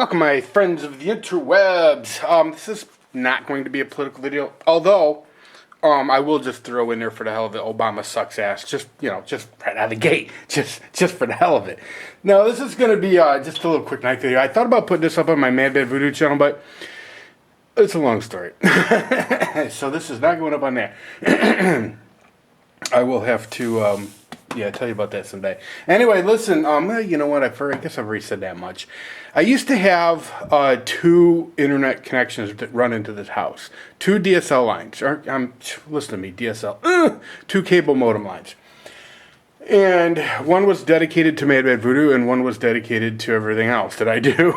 Welcome, my friends of the interwebs. This is not going to be a political video, although I will just throw in there for the hell of it, Obama sucks ass. Just just right out of the gate, just for the hell of it. No, this is going to be just a little quick night video. I thought about putting this up on my Mad Bad Voodoo channel, but it's a long story, so this is not going up on there. I will have to. Yeah, I'll tell you about that someday. Anyway, listen, you know what, I guess I've already said that much. I used to have 2 internet connections that run into this house. 2 DSL lines. Listen to me, DSL. 2 cable modem lines. And one was dedicated to Mad Bad Voodoo, and one was dedicated to everything else that I do.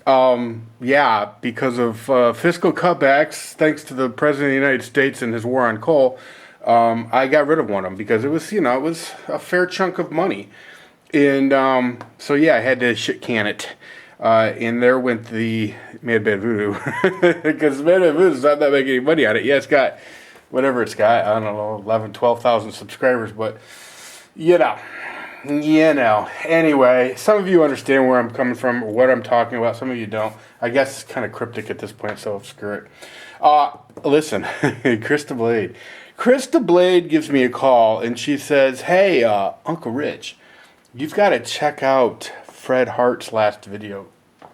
And, yeah, because of fiscal cutbacks, thanks to the President of the United States and his war on coal, I got rid of one of them because it was, it was a fair chunk of money. And so, yeah, I had to shit can it. And there went the Mad Bad Voodoo. Because Mad Bad Voodoo's not that making any money on it. Yeah, it's got whatever it's got. I don't know, 11, 12,000 subscribers. But, you know. Anyway, some of you understand where I'm coming from or what I'm talking about. Some of you don't. I guess it's kind of cryptic at this point, so screw it. Listen, Krista Blade. Krista Blade gives me a call, and she says, hey, Uncle Rich, you've got to check out Fred Hart's last video.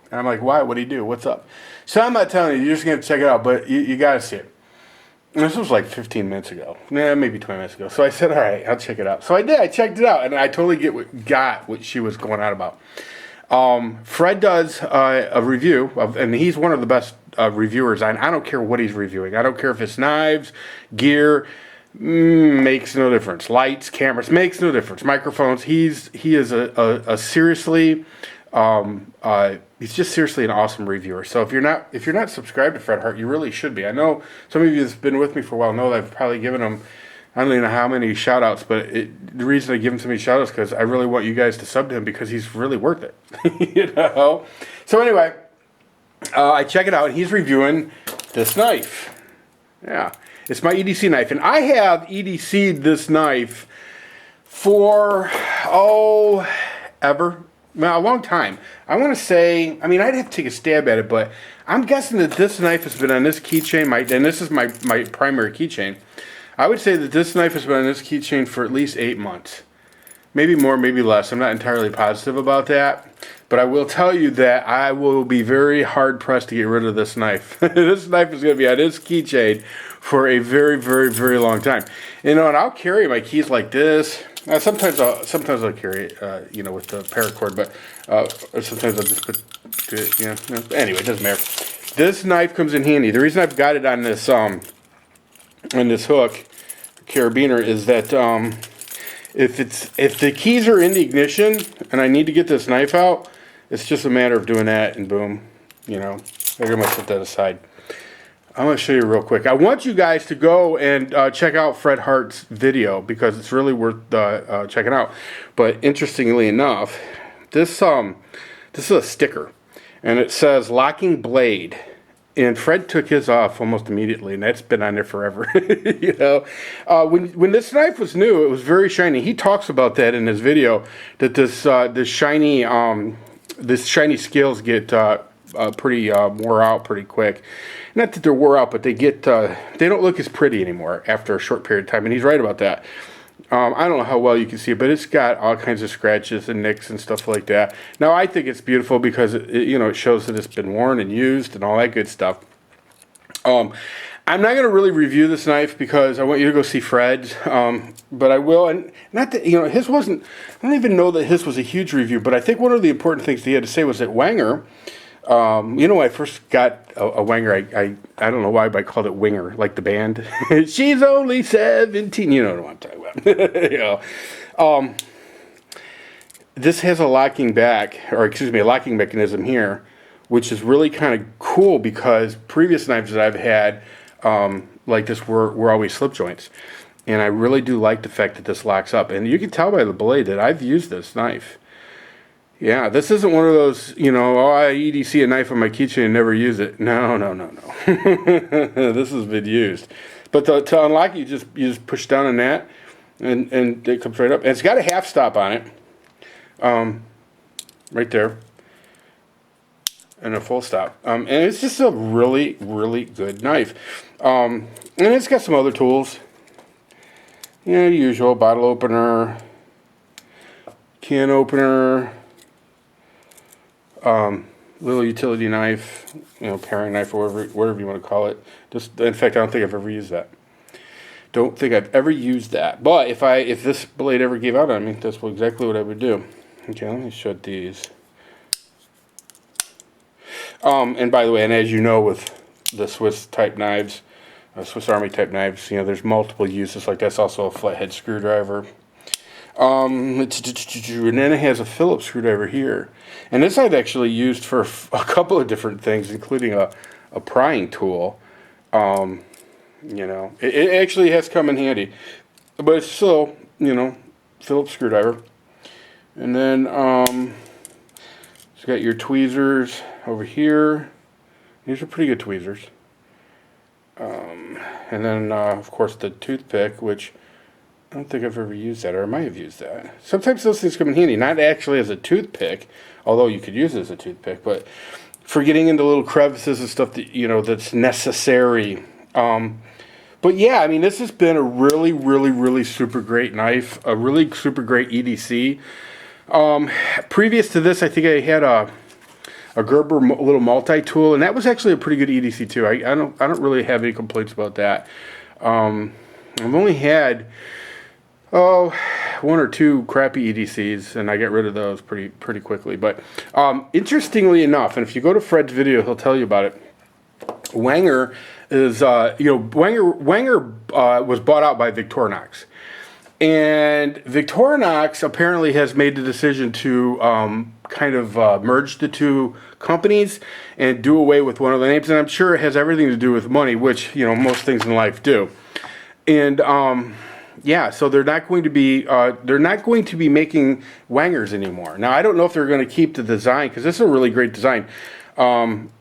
And I'm like, why? What'd he do? What's up? So I'm not telling you. You're just going to check it out, but you got to see it. And this was like 15 minutes ago. Maybe 20 minutes ago. So I said, all right, I'll check it out. So I did. I checked it out, and I totally got what she was going on about. Fred does a review, and he's one of the best reviewers. I don't care what he's reviewing. I don't care if it's knives, gear, makes no difference. Lights, cameras, makes no difference. Microphones. He is a seriously, he's just seriously an awesome reviewer. So if you're not subscribed to Fred Hart, you really should be. I know some of you that's been with me for a while know that I've probably given him, I don't even know how many shout outs, but the reason I give him so many shout outs is because I really want you guys to sub to him because he's really worth it. So anyway, I check it out, and he's reviewing this knife. Yeah, it's my EDC knife, and I have EDC'd this knife for, ever. Well, a long time. I want to say, I'd have to take a stab at it, but I'm guessing that this knife has been on this keychain, and this is my primary keychain. I would say that this knife has been on this keychain for at least 8 months. Maybe more, maybe less. I'm not entirely positive about that. But I will tell you that I will be very hard-pressed to get rid of this knife. This knife is going to be on this keychain for a very, very, very long time. And I'll carry my keys like this. Sometimes I'll carry it, with the paracord, but or sometimes I'll just put it, Anyway, it doesn't matter. This knife comes in handy. The reason I've got it on this hook carabiner is that if the keys are in the ignition and I need to get this knife out, it's just a matter of doing that, and boom, I'm gonna set that aside. I'm going to show you real quick. I want you guys to go and check out Fred Hart's video because it's really worth checking out. But interestingly enough, this is a sticker, and it says "locking blade." And Fred took his off almost immediately, and that's been on there forever. When this knife was new, it was very shiny. He talks about that in his video, that this shiny scales get pretty wore out pretty quick. Not that they're wore out, but they don't look as pretty anymore after a short period of time, and he's right about that. I don't know how well you can see it, but it's got all kinds of scratches and nicks and stuff like that. Now, I think it's beautiful because it shows that it's been worn and used and all that good stuff. I'm not going to really review this knife because I want you to go see Fred's, but I will. And not that, his wasn't, I don't even know that his was a huge review, but I think one of the important things he had to say was that Wenger, when I first got a Wenger, I don't know why, but I called it Winger, like the band. She's only 17. You know what I'm talking about. This has a locking mechanism here, which is really kind of cool because previous knives that I've had like this were always slip joints. And I really do like the fact that this locks up. And you can tell by the blade that I've used this knife. Yeah, this isn't one of those, I EDC a knife on my keychain and never use it. No. This has been used. But to unlock it, you just push down on that, and it comes right up. And it's got a half stop on it, right there. and a full stop. And it's just a really, really good knife. And it's got some other tools. Usual bottle opener, can opener, little utility knife, paring knife, or whatever you want to call it. In fact, I don't think I've ever used that. Don't think I've ever used that. But if this blade ever gave out on me, that's exactly what I would do. Okay, let me shut these. And by the way, and as you know, with the Swiss type knives, Swiss Army type knives, there's multiple uses. Like that's also a flathead screwdriver. And then it has a Phillips screwdriver here. And this I've actually used for a couple of different things, including a prying tool. It actually has come in handy. But it's still, Phillips screwdriver. And then it's got your tweezers over here. These are pretty good tweezers. And then, of course, the toothpick, which I don't think I've ever used that, or I might have used that. Sometimes those things come in handy, not actually as a toothpick, although you could use it as a toothpick, but for getting into little crevices and stuff that, that's necessary. But yeah, I mean, this has been a really, really, really super great knife, a really super great EDC. Previous to this, I think I had a Gerber little multi-tool, and that was actually a pretty good EDC too. I don't really have any complaints about that. I've only had one or two crappy EDCs, and I got rid of those pretty quickly. But interestingly enough, and if you go to Fred's video, he'll tell you about it. Wenger is Wenger was bought out by Victorinox. And Victorinox apparently has made the decision to kind of merge the two companies and do away with one of the names. And I'm sure it has everything to do with money, which, most things in life do. And so they're not going to be making Wengers anymore. Now, I don't know if they're going to keep the design, because this is a really great design. And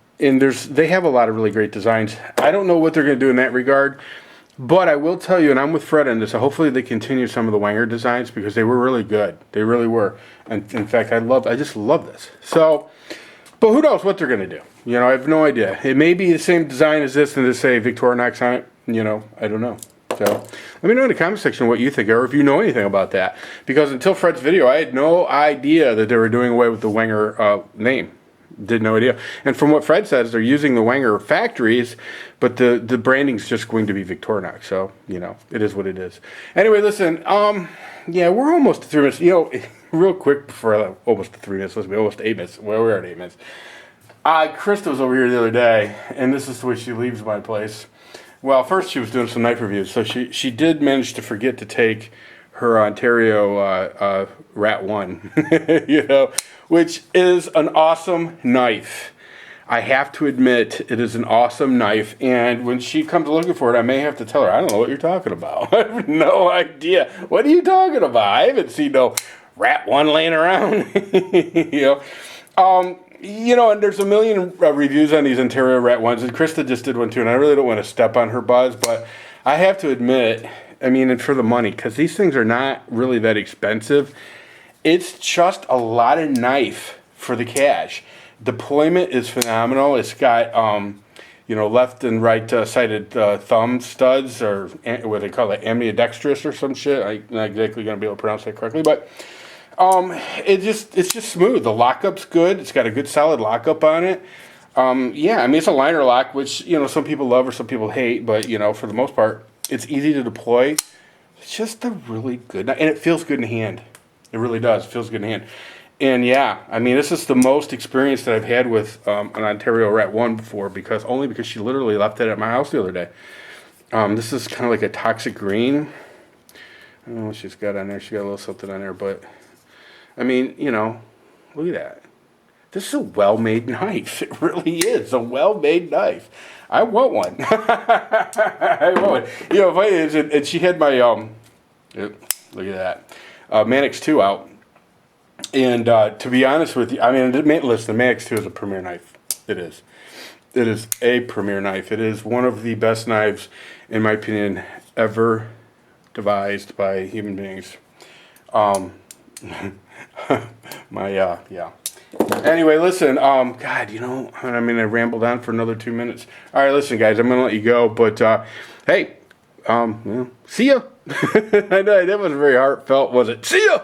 they have a lot of really great designs. I don't know what they're going to do in that regard. But I will tell you, and I'm with Fred on this, so hopefully they continue some of the Wenger designs, because they were really good. They really were. And in fact, I just love this. So, but who knows what they're going to do? I have no idea. It may be the same design as this and just say Victorinox on it. I don't know. So let me know in the comment section what you think, or if you know anything about that. Because until Fred's video, I had no idea that they were doing away with the Wenger name. Did no idea. And from what Fred says, they're using the Wenger factories, but the branding's just going to be Victorinox. So, it is what it is. Anyway, listen, we're almost to 3 minutes. Real quick before almost to 3 minutes. Let's be almost 8 minutes. Well, we're at 8 minutes. Krista was over here the other day, and this is the way she leaves my place. Well, first she was doing some knife reviews, so she did manage to forget to take her Ontario Rat 1, which is an awesome knife. I have to admit, it is an awesome knife, and when she comes looking for it, I may have to tell her, I don't know what you're talking about. I have no idea. What are you talking about? I haven't seen no Rat 1 laying around. And there's a million reviews on these Ontario Rat 1s, and Krista just did one too, and I really don't want to step on her buzz, but I have to admit, and for the money, because these things are not really that expensive. It's just a lot of knife for the cash. Deployment is phenomenal. It's got, left and right sided thumb studs, or what they call it, ambidextrous or some shit. I'm not exactly going to be able to pronounce that correctly, but it's just smooth. The lockup's good. It's got a good solid lockup on it. It's a liner lock, which, some people love or some people hate, but, for the most part, it's easy to deploy. It's just a really good knife, and it feels good in hand. It really does. It feels good in hand. And this is the most experience that I've had with an Ontario Rat 1 before, because she literally left it at my house the other day. This is kind of like a toxic green. I don't know what she's got on there. She got a little something on there, but look at that. This is a well-made knife. It really is a well-made knife. I want one. I want one. Funny is, and she had my look at that, Manix 2 out. And to be honest with you, listen, the Manix 2 is a premier knife. It is. It is a premier knife. It is one of the best knives, in my opinion, ever devised by human beings. Anyway, listen, God, you know, I mean, I rambled on for another 2 minutes. All right, listen, guys, I'm going to let you go, but, hey, see ya. I know, that wasn't very heartfelt, was it? See ya!